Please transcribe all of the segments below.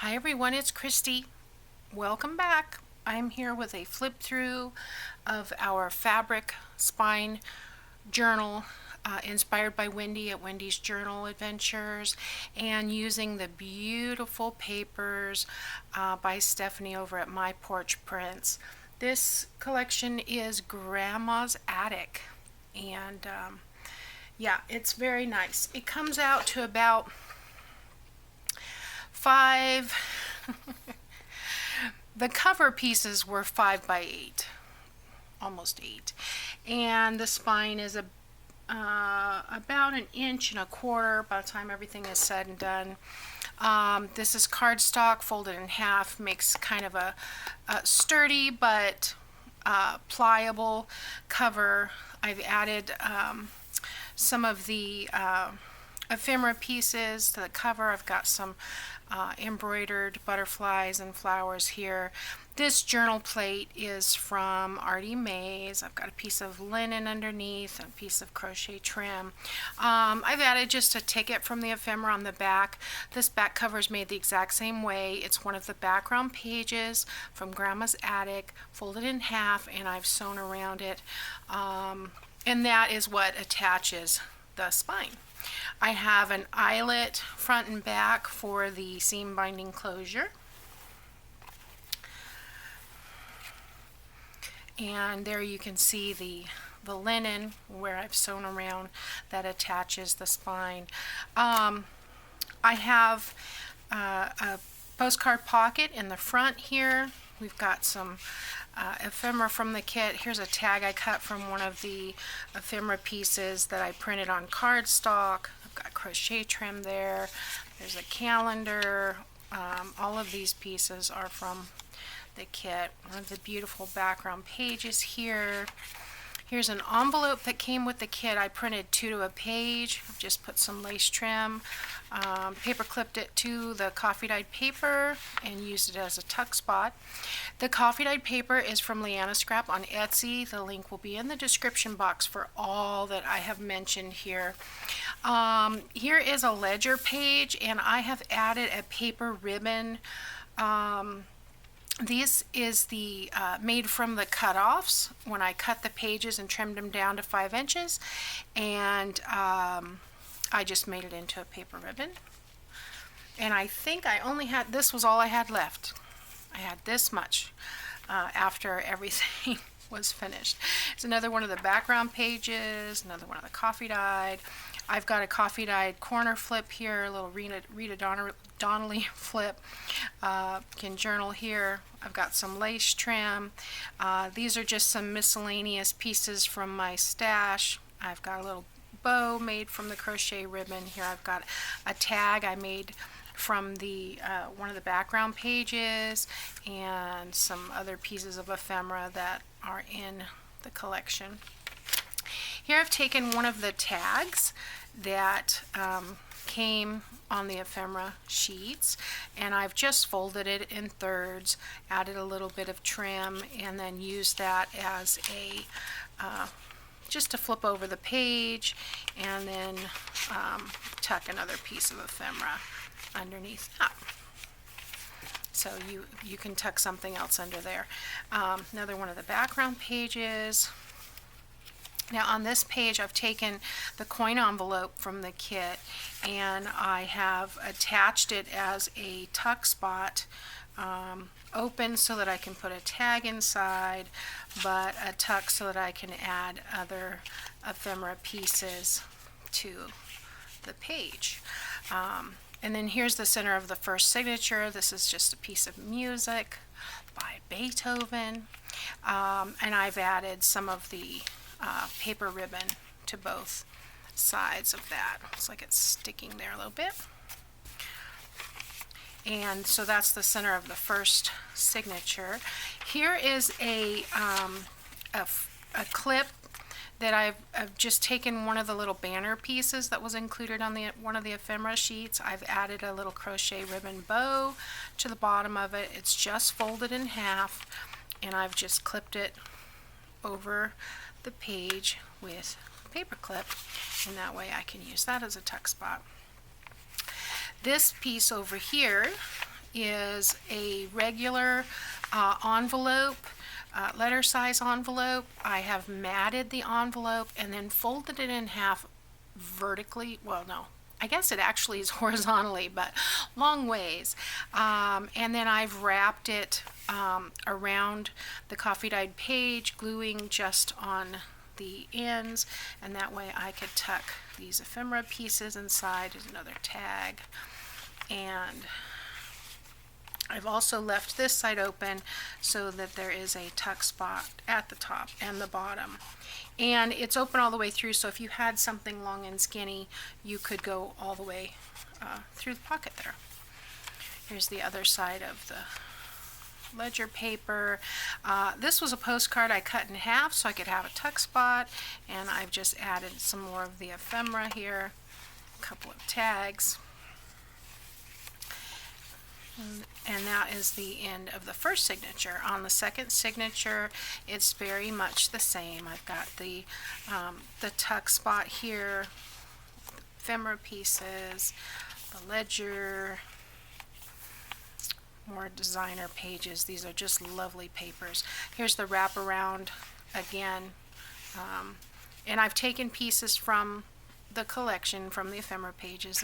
Hi everyone, it's Kristi. Welcome back. I'm here with a flip through of our fabric spine journal inspired by Wendy at Wendy's Journal Adventures, and using the beautiful papers by Stephanie over at My Porch Prints. This collection is Grandma's Attic, and yeah, it's very nice. It comes out to about 5 the cover pieces were 5 by 8, almost 8, and the spine is about 1.25 inches by the time everything is said and done. This is cardstock folded in half, makes kind of a sturdy but pliable cover. I've added some of the ephemera pieces to the cover. I've got some embroidered butterflies and flowers here. This journal plate is from Artymaze. I've got a piece of linen underneath and a piece of crochet trim. I've added just a ticket from the ephemera on the back. This back cover is made the exact same way. It's one of the background pages from Grandma's Attic, folded in half, and I've sewn around it. And that is what attaches the spine. I have an eyelet front and back for the seam binding closure. And there you can see the linen where I've sewn around that attaches the spine. I have a postcard pocket in the front here. We've got some ephemera from the kit. Here's a tag I cut from one of the ephemera pieces that I printed on cardstock. I've got crochet trim there. There's a calendar. All of these pieces are from the kit. One of the beautiful background pages here. Here's an envelope that came with the kit. I printed 2 to a page. I've just put some lace trim, paper clipped it to the coffee dyed paper, and used it as a tuck spot. The coffee dyed paper is from Liana Scrap on Etsy. The link will be in the description box for all that I have mentioned here. Here is a ledger page, and I have added a paper ribbon. This is the made from the cutoffs when I cut the pages and trimmed them down to 5 inches, and I just made it into a paper ribbon. And I think I only had, this was all I had left. I had this much after everything was finished. It's another one of the background pages, another one of the coffee dyed. I've got a coffee dyed corner flip here, a little Rita Donnelly flip. Can journal here. I've got some lace trim. These are just some miscellaneous pieces from my stash. I've got a little bow made from the crochet ribbon. Here I've got a tag I made from the one of the background pages, and some other pieces of ephemera that are in the collection. Here I've taken one of the tags that came on the ephemera sheets, and I've just folded it in thirds, added a little bit of trim, and then used that as a just to flip over the page, and then tuck another piece of ephemera underneath that. So you can tuck something else under there. Another one of the background pages. Now on this page I've taken the coin envelope from the kit, and I have attached it as a tuck spot, open so that I can put a tag inside, but a tuck so that I can add other ephemera pieces to the page. And then here's the center of the first signature. This is just a piece of music by Beethoven, and I've added some of the paper ribbon to both sides of that. Looks like it's sticking there a little bit. And so that's the center of the first signature. Here is a clip that I've just taken one of the little banner pieces that was included on one of the ephemera sheets. I've added a little crochet ribbon bow to the bottom of it. It's just folded in half, and I've just clipped it over the page with a paper clip, and that way I can use that as a tuck spot. This piece over here is a regular envelope, letter size envelope. I have matted the envelope and then folded it in half vertically. Well, no, I guess it actually is horizontally, but long ways. And then I've wrapped it around the coffee dyed page, gluing just on the ends, and that way I could tuck these ephemera pieces inside. There's another tag, and I've also left this side open so that there is a tuck spot at the top and the bottom. And it's open all the way through, so if you had something long and skinny, you could go all the way through the pocket there. Here's the other side of the ledger paper. This was a postcard I cut in half so I could have a tuck spot, and I've just added some more of the ephemera here, a couple of tags. And that is the end of the first signature. On the second signature, it's very much the same. I've got the tuck spot here, ephemera pieces, the ledger, more designer pages. These are just lovely papers. Here's the wraparound again, and I've taken pieces from the collection from the ephemera pages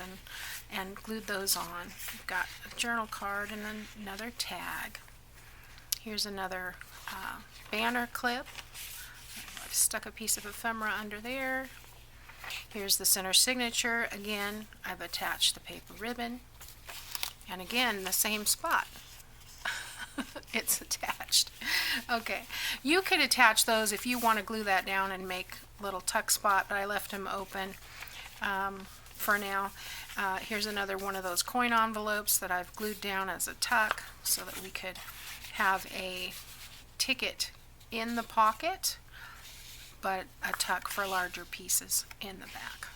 and glued those on. We've got a journal card and then another tag. Here's another banner clip. I've stuck a piece of ephemera under there. Here's the center signature. Again, I've attached the paper ribbon, and again the same spot. It's attached. Okay, you could attach those if you want to glue that down and make a little tuck spot, but I left them open for now. Here's another one of those coin envelopes that I've glued down as a tuck so that we could have a ticket in the pocket, but a tuck for larger pieces in the back.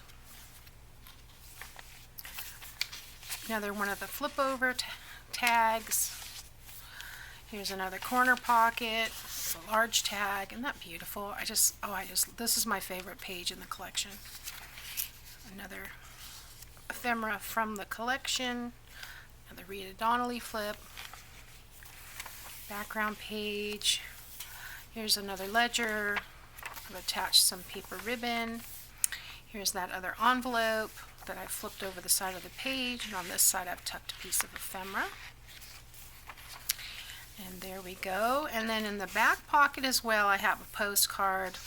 Another one of the flip over tags. Here's another corner pocket, a large tag. Isn't that beautiful? This is my favorite page in the collection. Another ephemera from the collection, another Rita Donnelly flip, background page. Here's another ledger. I've attached some paper ribbon. Here's that other envelope that I flipped over the side of the page, and on this side I've tucked a piece of ephemera. And there we go. And then in the back pocket as well, I have a postcard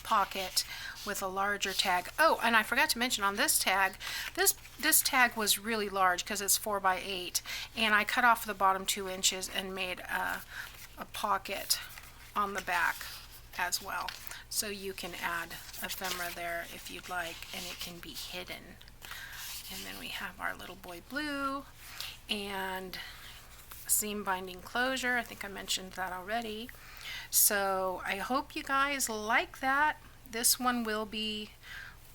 pocket with a larger tag. Oh, and I forgot to mention on this tag, this tag was really large because it's 4 by 8, and I cut off the bottom 2 inches and made a pocket on the back as well. So you can add ephemera there if you'd like, and it can be hidden. And then we have our little boy blue and seam binding closure. I think I mentioned that already. So I hope you guys like that. This one will be,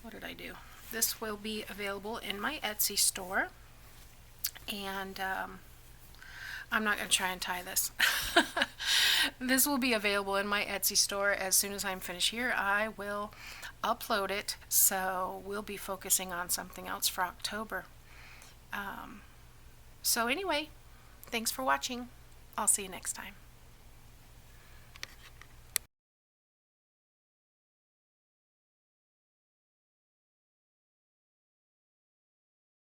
what did I do? This will be available in my Etsy store. And I'm not going to try and tie this. This will be available in my Etsy store as soon as I'm finished here. I will upload it. So we'll be focusing on something else for October. So anyway, thanks for watching. I'll see you next time.